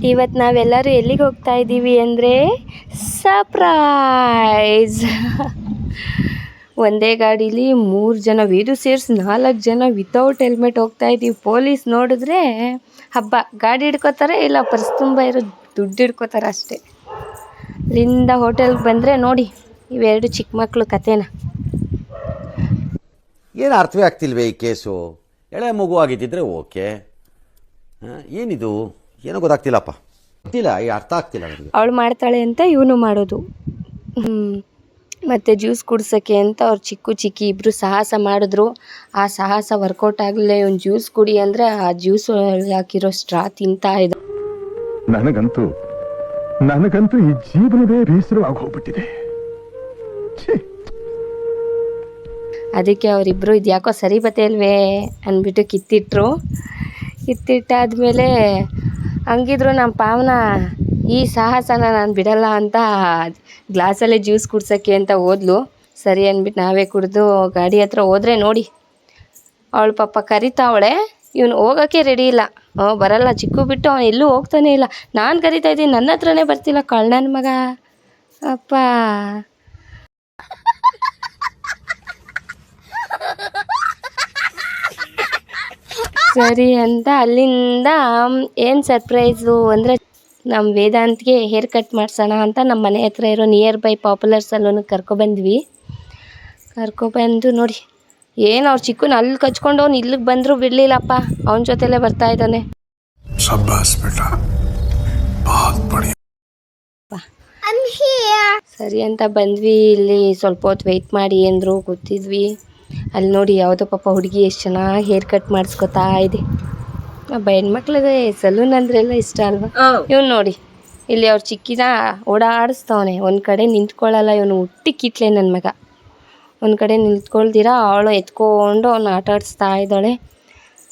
ಇವತ್ತು ನಾವೆಲ್ಲರೂ ಎಲ್ಲಿಗೆ ಹೋಗ್ತಾ ಇದ್ದೀವಿ ಅಂದರೆ ಸರ್ಪ್ರೈಸ್. ಒಂದೇ ಗಾಡೀಲಿ 3 ಜನ, ವೇದು ಸೇರಿಸಿ 4 ಜನ ವಿತೌಟ್ ಹೆಲ್ಮೆಟ್ ಹೋಗ್ತಾ ಇದ್ದೀವಿ. ಪೊಲೀಸ್ ನೋಡಿದ್ರೆ ಹಬ್ಬ, ಗಾಡಿ ಹಿಡ್ಕೋತಾರೆ, ಇಲ್ಲ ಪರ್ಸ್ ತುಂಬ ಇರೋ ದುಡ್ಡು ಹಿಡ್ಕೋತಾರೆ ಅಷ್ಟೇ. ಅಲ್ಲಿಂದ ಹೋಟೆಲ್ಗೆ ಬಂದರೆ ನೋಡಿ ಇವೆರಡು ಚಿಕ್ಕ ಮಕ್ಕಳು ಕತೆನ. ಏನು ಅರ್ಥವೇ ಆಗ್ತಿಲ್ವೇ ಈ ಕೇಸು? ಎಳೆ ಮಗು ಆಗಿದ್ದಿದ್ರೆ ಓಕೆ, ಏನಿದು ಏನೋ ಗೊತ್ತಾಗ್ತಿಲ್ಲಪ್ಪ, ಗೊತ್ತಿಲ್ಲ, ಅರ್ಥ ಆಗ್ತಿಲ್ಲ ನನಗೆ. ಅವಳು ಮಾಡ್ತಾಳೆ ಅಂತ ಇವನು ಮಾಡೋದು. ಮತ್ತು ಜ್ಯೂಸ್ ಕುಡ್ಸೋಕ್ಕೆ ಅಂತ ಅವ್ರು ಚಿಕ್ಕಿ ಇಬ್ಬರು ಸಾಹಸ ಮಾಡಿದ್ರು. ಆ ಸಾಹಸ ವರ್ಕೌಟ್ ಆಗಲಿಲ್ಲ. ಇವನು ಜ್ಯೂಸ್ ಕುಡಿ ಅಂದರೆ ಆ ಜ್ಯೂಸ್ ಹಾಕಿರೋ ಸ್ಟ್ರಾ ತಿಂತಾ ಇದ್ದ. ನನಗಂತೂ ಈ ಜೀವನವೇ ಬೇಸರವಾಗಿ ಹೋಗ್ಬಿಟ್ಟಿದೆ. ಅದಕ್ಕೆ ಅವರಿಬ್ಬರು ಇದ್ಯಾಕೋ ಸರಿ ಬತ್ತಲ್ವೇ ಅಂದ್ಬಿಟ್ಟು ಕಿತ್ತಿಟ್ಟಾದ್ಮೇಲೆ ಹಂಗಿದ್ರು ನಮ್ಮ ಪಾವನ ಈ ಸಾಹಸನ ನಾನು ಬಿಡಲ್ಲ ಅಂತ ಗ್ಲಾಸಲ್ಲೇ ಜ್ಯೂಸ್ ಕುಡ್ಸೋಕ್ಕೆ ಅಂತ ಹೋದ್ಲು. ಸರಿ ಅಂದ್ಬಿಟ್ಟು ನಾವೇ ಕುಡಿದು ಗಾಡಿ ಹತ್ರ ಹೋದರೆ ನೋಡಿ ಅವಳು ಪಾಪ ಕರಿತಾವಳೆ, ಇವನು ಹೋಗೋಕ್ಕೆ ರೆಡಿ ಇಲ್ಲ. ಬರಲ್ಲ, ಚಿಕ್ಕು ಬಿಟ್ಟು ಅವನು ಎಲ್ಲೂ ಹೋಗ್ತಾನೆ ಇಲ್ಲ. ನಾನು ಕರಿತಾ ಇದ್ದೀನಿ, ನನ್ನ ಹತ್ರನೇ ಬರ್ತಿಲ್ಲ ಕಳ್ಳನ ಮಗ. ಅಪ್ಪ ಸರಿ ಅಂತ ಅಲ್ಲಿಂದ ಏನು ಸರ್ಪ್ರೈಸು ಅಂದರೆ ನಮ್ಮ ವೇದಾಂತ್ಗೆ ಹೇರ್ ಕಟ್ ಮಾಡಿಸೋಣ ಅಂತ ನಮ್ಮ ಮನೆ ಹತ್ರ ಇರೋ ನಿಯರ್ ಬೈ ಪಾಪ್ಯುಲರ್ ಸಲೂನಿಗೆ ಕರ್ಕೊಬಂದು ನೋಡಿ ಏನು ಅವ್ರು ಚಿಕ್ಕನ ಅಲ್ಲಿ ಕಚ್ಕೊಂಡು ಅವ್ನು ಇಲ್ಲಿಗೆ ಬಂದರೂ ಬಿಡಲಿಲ್ಲಪ್ಪ, ಅವನ ಜೊತೆಲೇ ಬರ್ತಾ ಇದ್ದಾನೆ. ಸರಿ ಅಂತ ಬಂದ್ವಿ. ಇಲ್ಲಿ ಸ್ವಲ್ಪ ಹೊತ್ತು ವೆಯ್ಟ್ ಮಾಡಿ ಅಂದರು, ಕೂತಿದ್ವಿ. ಅಲ್ಲಿ ನೋಡಿ ಯಾವುದೋ ಪಾಪ ಹುಡುಗಿ ಎಷ್ಟು ಚೆನ್ನಾಗಿ ಹೇರ್ ಕಟ್ ಮಾಡಿಸ್ಕೊತಾ ಇದೆ. ಹೆಣ್ಮಕ್ಳಿಗೆ ಸಲೂನ್ ಅಂದ್ರೆಲ್ಲ ಇಷ್ಟ ಅಲ್ವಾ. ಇವ್ನು ನೋಡಿ ಇಲ್ಲಿ ಅವ್ರ ಚಿಕ್ಕಿನ ಓಡಾಡಿಸ್ತವನೆ, ಒಂದು ಕಡೆ ನಿಂತ್ಕೊಳ್ಳಲ್ಲ ಇವನು. ಹುಟ್ಟಿ ಕಿಟ್ಲೆ ನನ್ನ ಮಗ. ಒಂದು ಕಡೆ ನಿಂತ್ಕೊಳ್ದಿರ ಅವಳು ಎತ್ಕೊಂಡು ಅವನು ಆಟ ಆಡಿಸ್ತಾ ಇದ್ದಾಳೆ.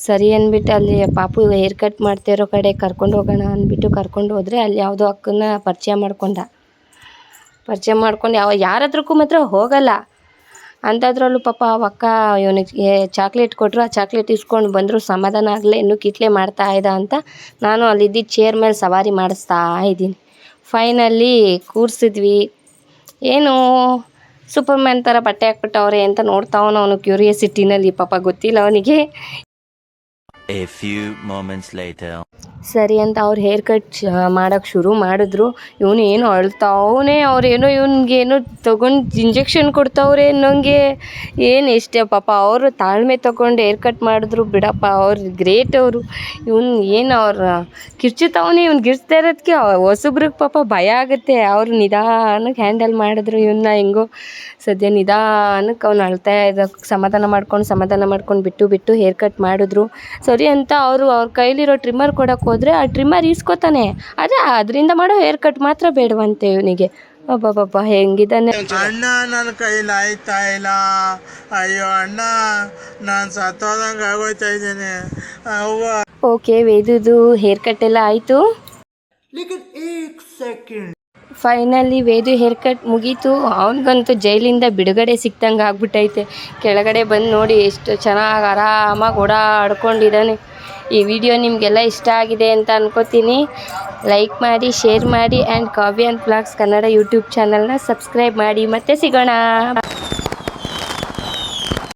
ಸರಿ ಅಂದ್ಬಿಟ್ಟು ಅಲ್ಲಿ ಪಾಪು ಹೇರ್ ಕಟ್ ಮಾಡ್ತಿರೋ ಕಡೆ ಕರ್ಕೊಂಡು ಹೋಗೋಣ ಅಂದ್ಬಿಟ್ಟು ಕರ್ಕೊಂಡು ಹೋದರೆ ಅಲ್ಲಿ ಯಾವುದೋ ಅಕ್ಕನ ಪರಿಚಯ ಮಾಡ್ಕೊಂಡು ಯಾರತ್ರಕ್ಕೂ ಮಾತ್ರ ಹೋಗಲ್ಲ. ಅಂಥದ್ರಲ್ಲೂ ಪಾಪ ಅಕ್ಕ ಇವನಿಗೆ ಚಾಕ್ಲೇಟ್ ಕೊಟ್ಟರು, ಆ ಚಾಕ್ಲೇಟ್ ಇಸ್ಕೊಂಡು ಬಂದರು. ಸಮಾಧಾನ ಆಗಲೇ ಇನ್ನೂ ಕಿಟ್ಲೆ ಮಾಡ್ತಾ ಇದ್ದ ಅಂತ ನಾನು ಅಲ್ಲಿದ್ದ ಚೇರ್ ಮೇಲೆ ಸವಾರಿ ಮಾಡಿಸ್ತಾ ಇದ್ದೀನಿ. ಫೈನಲ್ಲಿ ಕೂರಿಸಿದ್ವಿ. ಏನು ಸೂಪರ್ಮ್ಯಾನ್ ಥರ ಬಟ್ಟೆ ಹಾಕ್ಬಿಟ್ಟವ್ರೆ ಅಂತ ನೋಡ್ತಾವನು ಅವನು ಕ್ಯೂರಿಯಾಸಿಟಿನಲ್ಲಿ. ಪಾಪ ಗೊತ್ತಿಲ್ಲ ಅವನಿಗೆ. A few moments later. ಸರಿ ಅಂತ ಅವ್ರು ಹೇರ್ ಕಟ್ ಮಾಡೋಕ್ಕೆ ಶುರು ಮಾಡಿದ್ರು. ಇವನು ಏನು ಅಳ್ತಾವನೇ, ಅವ್ರೇನೋ ಇವನಿಗೇನೋ ತೊಗೊಂಡು ಇಂಜೆಕ್ಷನ್ ಕೊಡ್ತಾವ್ರೆ ಅನ್ನೋಂಗೆ. ಏನು ಎಷ್ಟೇ ಪಾಪ ಅವರು ತಾಳ್ಮೆ ತೊಗೊಂಡು ಹೇರ್ ಕಟ್ ಮಾಡಿದ್ರು ಬಿಡಪ್ಪ, ಅವ್ರು ಗ್ರೇಟ್ ಅವರು. ಇವನು ಏನು ಅವ್ರು ಕಿರ್ಚುತ್ತವನೇ, ಇವ್ನು ಗಿರ್ಚ್ತಾ ಇರೋದಕ್ಕೆ ಹೊಸಬ್ರಿಗೆ ಪಾಪ ಭಯ ಆಗುತ್ತೆ. ಅವರು ನಿಧಾನಕ್ಕೆ ಹ್ಯಾಂಡಲ್ ಮಾಡಿದ್ರು ಇವನ್ನ. ಹೆಂಗೋ ಸದ್ಯ ನಿಧಾನಕ್ಕೆ ಅವ್ನು ಅಳ್ತಾ ಇದ್ದಕ್ಕೆ ಸಮಾಧಾನ ಮಾಡ್ಕೊಂಡು ಬಿಟ್ಟು ಹೇರ್ ಕಟ್ ಮಾಡಿದ್ರು. ಸರಿ ಅಂತ ಅವ್ರ ಕೈಲಿರೋ ಟ್ರಿಮ್ಮರ್ ಕೊಡೋಕೆ ಹೋದರೆ ಆ ಟ್ರಿಮ್ಮರ್ ಈಸ್ಕೊತಾನೆ, ಆದರೆ ಅದರಿಂದ ಮಾಡೋ ಹೇರ್ ಕಟ್ ಮಾತ್ರ ಬೇಡವಂತೆ ಇವನಿಗೆ. ಅಬ್ಬಬ್ಬಬ್ಬ ಹೆಂಗಿದ್ದಾನೆ. ಅಣ್ಣ ನನ್ನ ಕೈಲಿ ಆಯ್ತಾ ಇಲ್ಲ, ಅಯ್ಯೋ ಅಣ್ಣ ನಾನು ಸತ್ತೋದಂಗೆ ಆಗೋಯ್ತಾ ಇದ್ದೇನೆ. ಓಕೆ, ವೇದುದು ಹೇರ್ ಕಟ್ ಎಲ್ಲ ಆಯಿತು. ಫೈನಲಿ ವೇದು ಹೇರ್ ಕಟ್ ಮುಗೀತು. ಅವನಿಗಂತೂ ಜೈಲಿಂದ ಬಿಡುಗಡೆ ಸಿಕ್ತಂಗೆ ಆಗ್ಬಿಟ್ಟೈತೆ. ಕೆಳಗಡೆ ಬಂದು ನೋಡಿ ಎಷ್ಟು ಚೆನ್ನಾಗಿ ಆರಾಮಾಗಿ ಓಡಾಡ್ಕೊಂಡಿದ್ದಾನೆ. ಈ ವಿಡಿಯೋ ನಿಮಗೆಲ್ಲ ಇಷ್ಟ ಆಗಿದೆ ಅಂತ ಅನ್ಕೋತೀನಿ. ಲೈಕ್ ಮಾಡಿ, ಶೇರ್ ಮಾಡಿ and Kavya and blogs Kannada YouTube ಚಾನಲ್ನ ಸಬ್ಸ್ಕ್ರೈಬ್ ಮಾಡಿ. ಮತ್ತೆ ಸಿಗೋಣ.